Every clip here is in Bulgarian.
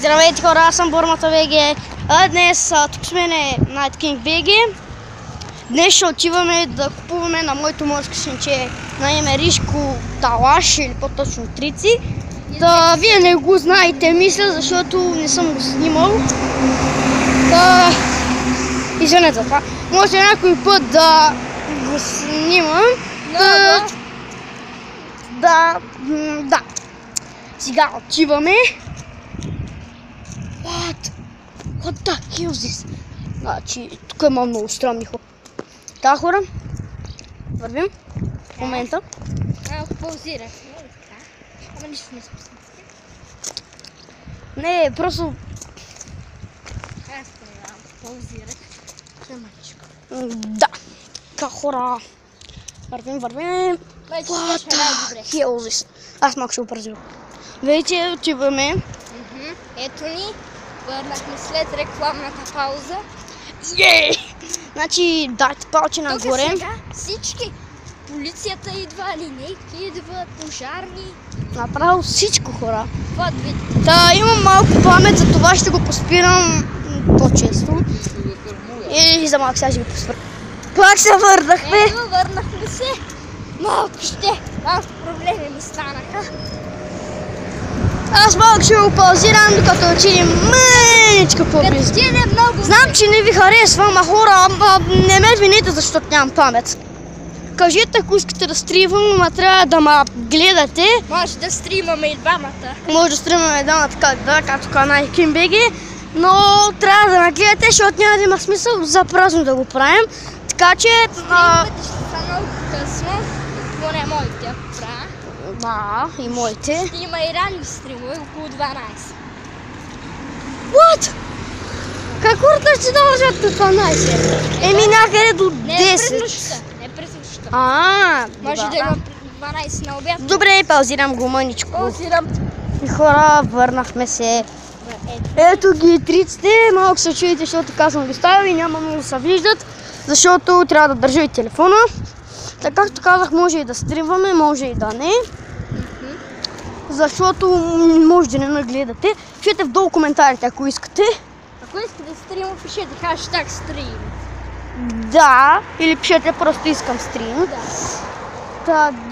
Здравейте хора, аз съм Бормата БГ, а днес тук сме на Night King BG. Днес ще отиваме да купуваме на моето морско свинче на име Ришко талаш или по-точно трици. Да, вие не го знаете, мисля, защото не съм го снимал. Да, извинете за това. Може някой път да го снимам. Да. Сега отиваме. What the hell is this? Значи, тук има много странни хора. Да, хора, вървим в момента. Паузирах. Ама нищо не съм снимал. Не, просто... Аз паузирах. Мъничко. Да. Така, хора. Вървим. What the hell is this? Аз малко ще опразил. Вече отиваме. Ето ни. Върнахме след рекламната пауза. Значи, дайте палче нагоре. Тук сега всички. Полицията идва, линейки идват, пожарни. Направо всичко, хора. Вот видите. Да, имам малко памет, за това ще го поспирам по-често. И за малко сега ще го поспирам. Пак се върнахме. Ето, върнахме се. Малко проблеми ми станаха. Аз малко ще го паузирам, докато отидем мъничко по-близо. Знам, че не ви харесвам, а хора, не ме вините, защото нямам памет. Кажете, ако искате да стримам, ама трябва да ме гледате. Може да стримаме и двамата. Може да стримаме и двамата, както Night King BG, но трябва да ме гледате, защото няма да има смисъл за празно да го правим. Така че... Стримите ще са много късно, поне моите ако правя. Да, и моите. Ще има и ранни стримове, около 12. What? Как хората ще дължат до 12? Еми някъде до 10. Не през нощта. да. Може да има 12 на обяд. Добре, паузирам го мъничко. Паузирам. И хора, върнахме се. Ето ги триците, малко се чуете, защото така съм ги ставил и няма много да се виждат, защото трябва да държа и телефона. Така както казах, може и да стримваме, може и да не. Защото може да не нагледате. Пишете вдолу коментарите, ако искате. Ако искате да стримам, пишете хаштаг стрим. Да, или пишете просто искам стрим.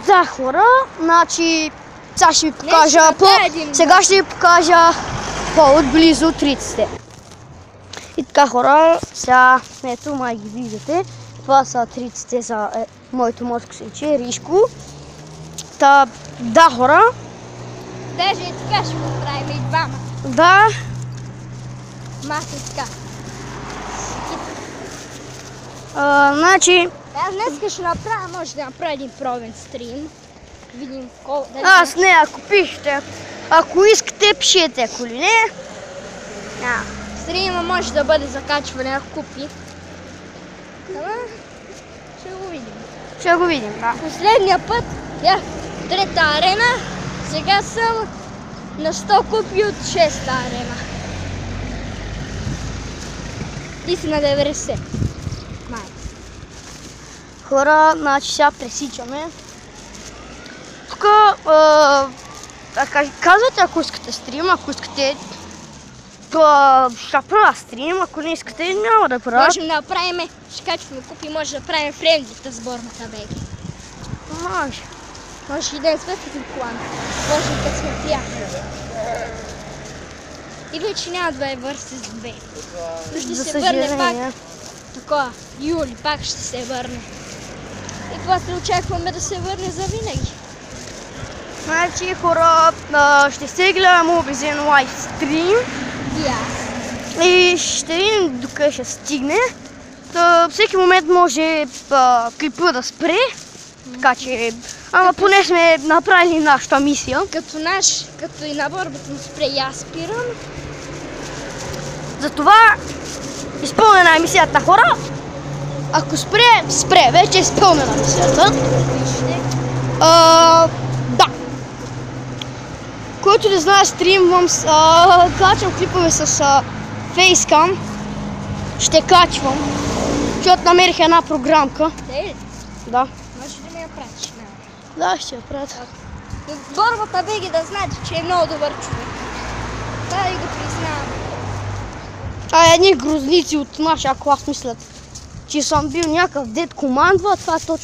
Да, хора, значи сега ще ви покажа сега ще ви покажа по-отблизо триците. И така, хора, сега ето май ги виждате. Това са триците за моето морско свинче, Ришко. Да, хора. Даже и така ще го правим и двама. Да. Маса така. Значи... Аз днес ще направя, може да направя един пробен стрим. Видим колко... Аз не, ако пишете. Ако искате, пишете, ако ли не. Стрима може да бъде закачване, ако купи. Ще го видим. Да. Последния път бях в трета арена, сега съм на 100 купи от 6-та арена. Ти си на 90. Хора, значи сега пресичаме. Тук казвате, ако искате стрим, ако искате ще правя стрим, ако не искате няма да правя. Можем да направим, ще качваме купи, може да правим френдлите с Бормата БГ. Може. Може и да е светлите план. Може и да сме приятели. И вече няма да е върси с 2. Ще се върне пак. Такова, юли пак ще се върне. И после очакваме да се върне за винаги. Значи хора, ще се гледам Mobizen лайв стрим. И ще видим докъде ще стигне. Всеки момент може клипа да спре. Така че, ама поне сме направили нашата мисия. Като и на борбата му спре и аз спирам. Затова изпълнена е мисията, хора. Ако спре, вече е изпълнена мисията. Да. Който не знае, стримвам, качвам клипове с фейскам. Ще качвам, защото намерих една програмка. Да. Може да ми я правиш? Да, ще я правя. Бормата БГ да знаете, че е много добър човек. Да, и го признавам. едни грозници от нашия клас мислят, че съм бил някакъв дед командва, това точно